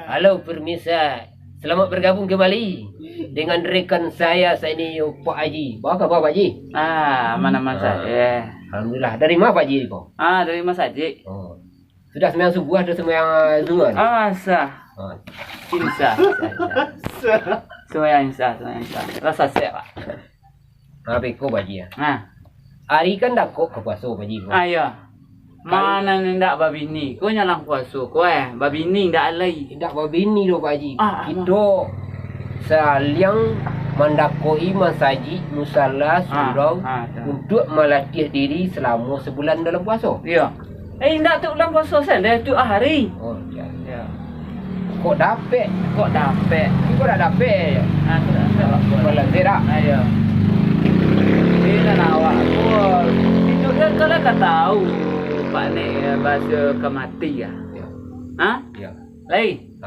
Halo pemirsa, selamat bergabung kembali dengan rekan saya ini Pak Haji. Apa khabar Pak Haji? Aman-aman saja. Alhamdulillah. Dari mana Pak Haji kau? Dari Mas Haji. Oh. Sudah sembahyang subuh atau sembahyang zuhur? Sah. Insya. Sembahyang insya. Rasa sehat, Pak. Apa kau Pak Haji ya? Hari kan dah kok ke puasa Pak Haji. Ya. Mana ndak babini? Kau nyalang puasa kau babini ndak alai. Ndak babini doh Pak Haji. Kita saliang mendakoi masjid musalla surau untuk melatih diri selama sebulan dalam puasa. Ya. Ndak tu dalam puasa saya tu hari. Oh ya. Kok dapat? Kau dah dapat. Aku dah dapat. Malam tidak. Ayo. Ini nak awak pun. Itu kan kalau kau tahu Pak ni bahasa kemati ya. Ya. Lain.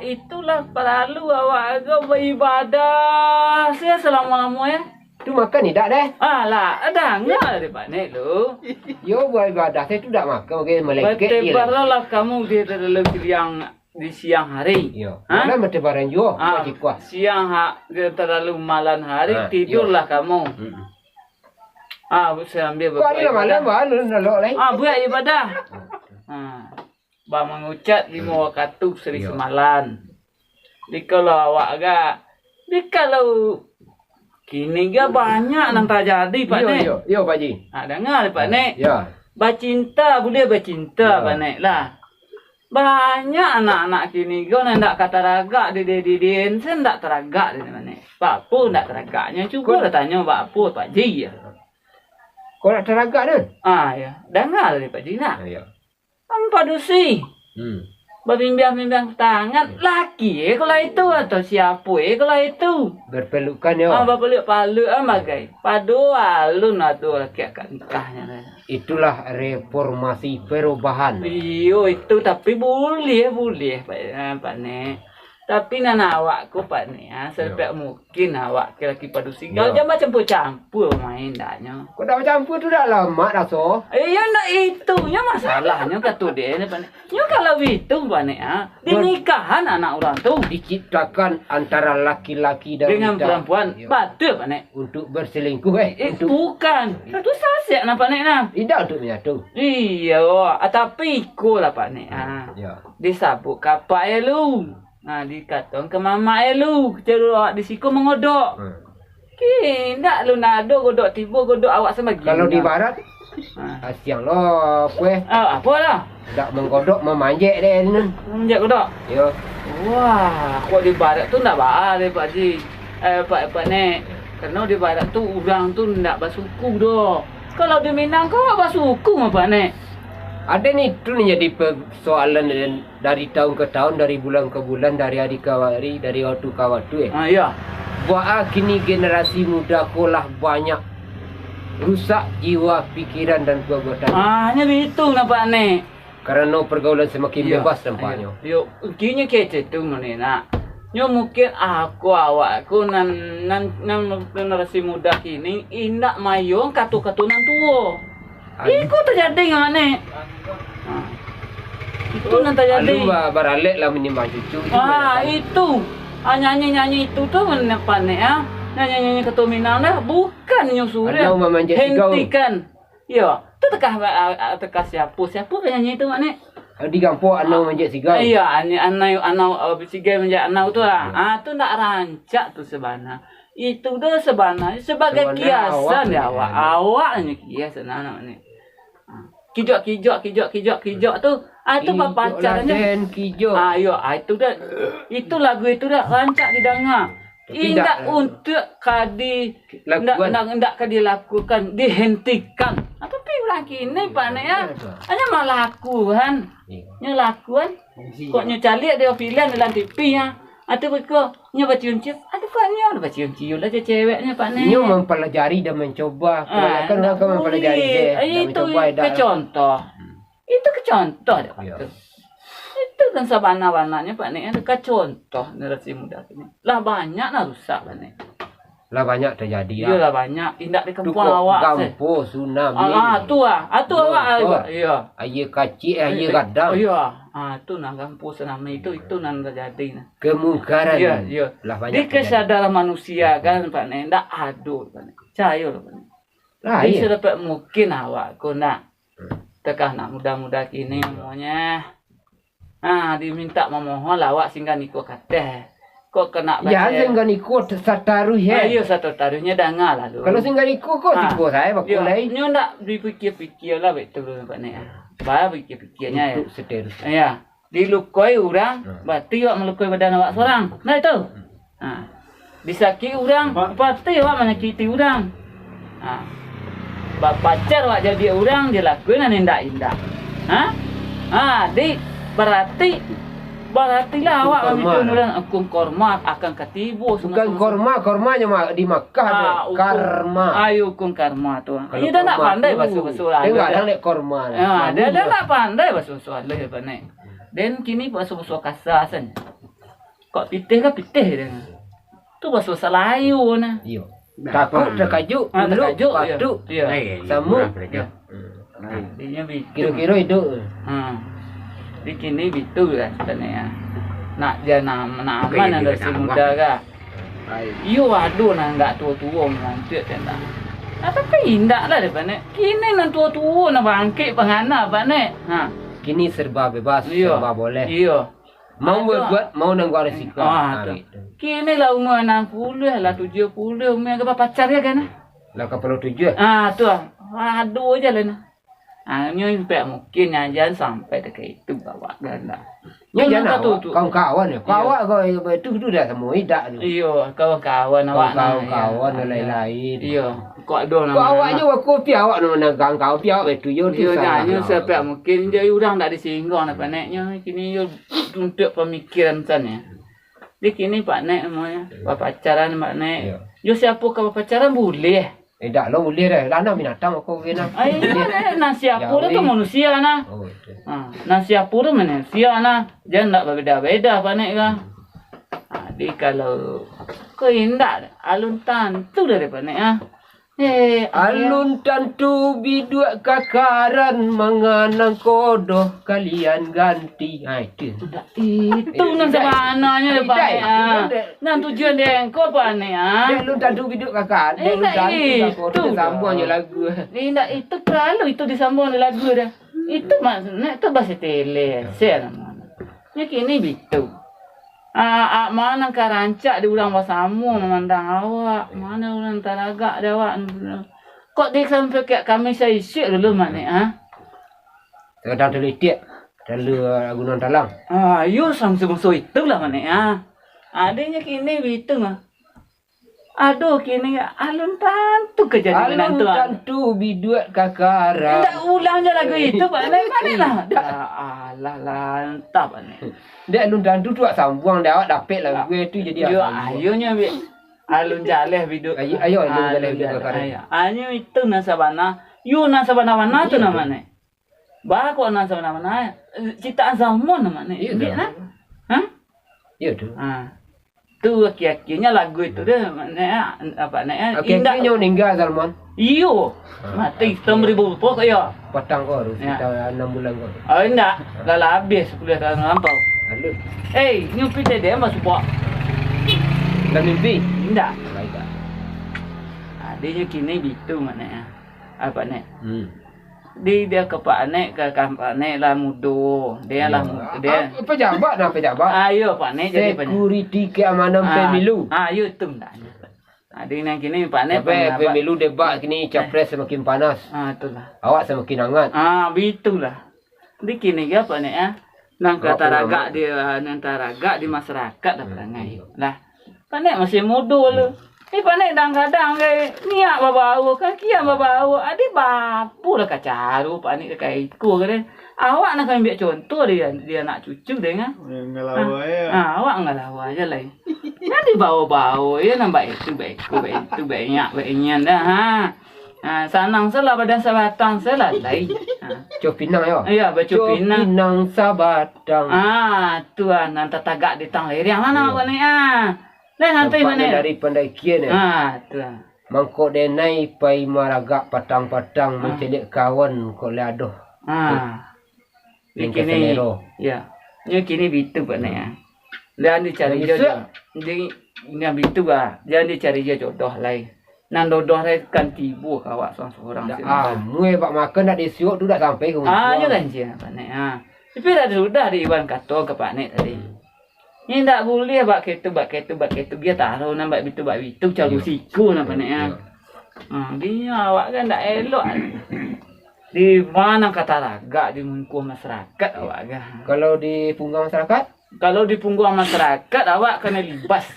Itulah perlu awak agak beribadah saya selama-lama ya. Tu makan ni tak dah? Lah, ada enggak dari Pak Nek lu? Yo beribadah saya tu tak makan okey malaikat dia. Bertebarlah kamu di dalam di siang hari. Yo. Malam bertebaran juga wajib kuah. Siang terlalu malam hari tidurlah kamu. Saya ambil kau ada malam baru nolak lain. Buat ibadah. Bang mengucap 5 waktu seri semalam. Kalau awak agak kalau kini ga banyak nang terjadi Pak Nek. Yo Pak Haji. Dengar Pak Nek. Ya. Bercinta boleh bercinta Pak Nek lah. Banyak anak-anak kini ga nak kata ragak di sen ndak teragak di mana. Pak apa ndak teragaknya cuba tanya Pak apa Pak Ji ya. Kau nak teragak tu? Ya. Dengar dari Pak Ji nak. Ya. Tanpa dusi. Berbimbang-bimbang tangan laki kalau itu atau siapa kalau itu berpelukan ya. Berpeluk palu bagai padu alun atau laki akan nikahnya. Itulah reformasi perubahan. Iyo itu tapi boleh Pak Nek. Tapi nana awakku Pak Nek sampai mungkin awak laki padu singgah jangan campur-campur main daknya. Kau dah campur tu dah lama dah so. Ya nak itunya masalahnya kata dia ni Pak Nek. Ya kalau itu Pak Nek di nikahan anak orang tu diciptakan antara laki-laki dan dengan perempuan. Betul Pak Nek. Untuk berselingkuh Bukan. Itu sasiak nak Pak Nek nah. Tidak untuk menyatu. Iya, tapi ikulah Pak Nek. Disabuk kapak lu. Dikatong ke mama lu. Ceruk di siku mengodok. Ndak lu nado godok tiba godok awak semagi. Kalau di barat siang lo kue. Apa lah? Ndak menggodok memanjek deh ni. Memanjek godok. Yo. Wah, kok di barat tu ndak baal deh Pak Ji. Pak Nek. Karena di barat tu orang tu ndak basuku doh. Kalau di Minang kau basuku mah Pak Nek. Ada ni tu ni jadi persoalan dari tahun ke tahun, dari bulan ke bulan, dari hari ke hari, dari waktu ke waktu Ya. Buat kini generasi muda kolah banyak rusak jiwa, pikiran dan perbuatan. Hanya begitu nak Pak Nek. Karena pergaulan semakin bebas tampaknya. Yo, kini kece tu mana nak. Yo mungkin awakku nan generasi muda kini indak mayong katu-katunan tua. Iku terjadi dengan Nek. Itu nanti jadi. Lalu baralek lah menimbang cucu. Itu. Nyanyi-nyanyi itu tuh apa Nek nyanyi-nyanyi ketua Minang dah bukan nyusuri. Hentikan. Ya, tu tekah siapa penyanyi itu Nek. Di kampung anau manjat sigau. Iya, anau sigau manjat anau tu lah. Tu nak rancak tu sebenarnya. Itu dah sebenarnya sebagai kiasan ya awak. Awaknya kiasan anak Nek. Kijok tu. Itu apa pacarnya? Itu dah. Itu lagu itu dah rancak didengar. Indak untuk ndak dilakukan, dihentikan. Tapi orang kini Pak Nek hanya melakukan. Nyelakukan. Kok nyecalik dia pilihan dalam TV Atau mereka baca cium-cium. Ada faknya baca cium-cium lah ceweknya Pak Nek. Nyo mempelajari dan mencoba. Kebanyakan orang kan mempelajari itu kecontoh. Itu kecontoh dah Pak. Itu kan sabana-bananya Pak Nek. Itu kecontoh generasi muda ini. Lah banyak lah rusak Pak Nek. Lah banyak terjadi. Iyalah banyak. Indak di kampung awak. Gampo tsunami. Tu awak. Ya. Air kacik, air gadang. Ya. Tu nak gampo tsunami itu nak terjadi nah. Kemungkaran. Ya. Lah banyak. Di kesadaran manusia kan Pak Nek ndak adul Pak Nek. Cahaya Pak Nek. Lah iya. Dapat mungkin awak ko nak tekah nak muda-muda kini semuanya. Diminta memohon awak singgah niko kateh. Kok kena baca. Ya, singgah niko sataruh ya. Iya, satu taruhnya dengar lah. Kalau singgah niko kok tipu saya bakul lain. Nyo ndak dipikir-pikir lah betul Pak Nek. Bah pikir-pikirnya ya. Untuk seterusnya. Ya, dilukoi orang, berarti awak melukoi badan awak seorang. Nah itu. Disakiti orang, berarti awak menyakiti orang. Pacar awak jadi orang dia lakuin indah-indah. Berarti lah awak begitu orang hukum korma akan ketibu. Bukan kormanya di Makkah karma. Ayo hukum karma tu. Dia dah nak pandai basuh-basuh lah. Dia enggak nak korma. Dia dah nak pandai basuh-basuh lah ya Pak Nek. Dan kini basuh-basuh kasar san. Kok pitih kan pitih dia. Tu basuh salayu nah. Iya. Takut terkajut, terkajut batuk. Ya. Samuk. Dia Kira-kira itu. Di kini betul lah sebenarnya. Nak dia nak aman ada si muda ka. Iyo waduh nak enggak tua-tua melantik kan tak. Tapi indah lah Pak Nek. Kini nak tua-tua nak bangkit pengana Pak Nek. Kini serba bebas, serba boleh. Iya. Mau buat, mau nanggung risiko. Kini lah umur 60 lah 70 umur ke pacar ya kan. Lah kapal 7. Tu aduh aja lah nah. Nyo sampai mungkin jangan sampai dekat itu bawa ganda. Nyo jangan kawan-kawan ya. Kawan kau itu dah semua idak tu. Iya, kawan-kawan awak. Kawan-kawan lain-lain. Iya, kau ada nama. Kau awak je kopi awak nak kau piawak betu yo tu. Iya, nyo sampai mungkin dia orang tak disinggah nak Pak Nek. Nyo kini yo untuk pemikiran sana. Di kini Pak Nek semuanya. Pacaran Pak Nek. Yo siapa kau pacaran boleh. Tak lah boleh dah. Lana binatang aku kena. Nasi apa tu manusia nah. Nasi apa tu manusia nah. Jangan tak berbeza-beza Pak Nek kan. Jadi kalau kau indah alun tantu dari Pak Nek alun tantu biduk kakaran menganang kodoh kalian ganti. Itu. Itu nan sebenarnya Pak Nek. Nan tujuan dia engkau Pak Nek. Alun tantu biduk kakaran. Alun tantu sambung je lagu. Tidak itu terlalu itu disambung oleh lagu dah. Itu maksudnya itu bahasa tele. Saya namanya. Ni kini begitu. Mana karancak di ulang basamu memandang awak. Mana ulang taragak dia awak. Kok dia sampai kayak kami saya isi dulu Mak Nek Kadang terletik. Terlalu Gunung Talang. Yo samsul-musul itulah Mak Nek adanya kini begitu mah. Aduh kini alun tantu kejadian alun tantu biduat kakaran. Tak ulang je lagu itu Pak Nek. Mana lah. Alah lantap Pak Nek. Dia alun tantu tu sambung dah awak dapat lagu itu jadi yo ayonya alun jaleh bidu. Ayo alun jaleh bidu kakaran. Ayo itu nasabana. Yo nasabana mana tu nama Nek. Bah kok nasabana mana? Ciptaan zaman nama Nek. Iya nah. Iya tu. Tu akhirnya lagu itu dah apa Nek indah nyo meninggal Salman. Iyo mati 10,000 pokok ya. Patang kau kita 6 bulan kau. Enggak dah habis 10 tahun lampau. Lalu. Nyupi dia masuk buat. Dan mimpi. Enggak. Baik. Dia kini begitu mana apa Nek? Dia ke Pak Nek ke Pak Nek lah mudo. Dia lah dia. Pejabat dah pejabat. Ayo Pak Nek jadi pejabat. Security keamanan pemilu. Ayo itu dah. Ada yang kini Pak Nek pemilu debat kini capres semakin panas. Itulah. Awak semakin hangat. Begitulah. Di kini ya Pak Nek nang kata ragak dia nang ragak di masyarakat dah perangai. Lah Pak Nek masih mudo lu. Pak Nek kadang-kadang niat bawa kan kian bawa adik bapu lah kacaru Pak Nek kayak ikut kan. Awak nak ambil contoh dia nak cucu dia kan. Ngelawa ya. Awak ngelawa aja lah. Nanti bawa-bawa ya nambah itu banyak dah sanang salah badan sabatang salah lai. Cok Pinang ya. Iya, baca Pinang. Pinang sabatang. Tu nanti tagak di tang lereng mana Pak Nek Nah, hantai mana? Dari pendakian tu lah. Mangkok denai pai maragak patang-patang mencelik kawan kok ladoh. Kini ya. Ni kini bitu pak nak ya. Dia ni cari jodoh. Jadi ni bitu ah. Dia ni cari jodoh lain. Nan dodoh lain kan tibu kawak seorang. Mue bak makan dak disiuk tu dak sampai ke rumah. Ya kan cia pak nak. Tapi dah sudah di Iwan kato ke pak nek tadi. Ni tak boleh bak ketu dia taruh nampak bitu calu siku nampak nek ya. Dia awak kan tak elok. Di mana kata lagak di mungkuh masyarakat awak kan. Kalau di punggung masyarakat? Kalau di punggung masyarakat awak kena libas.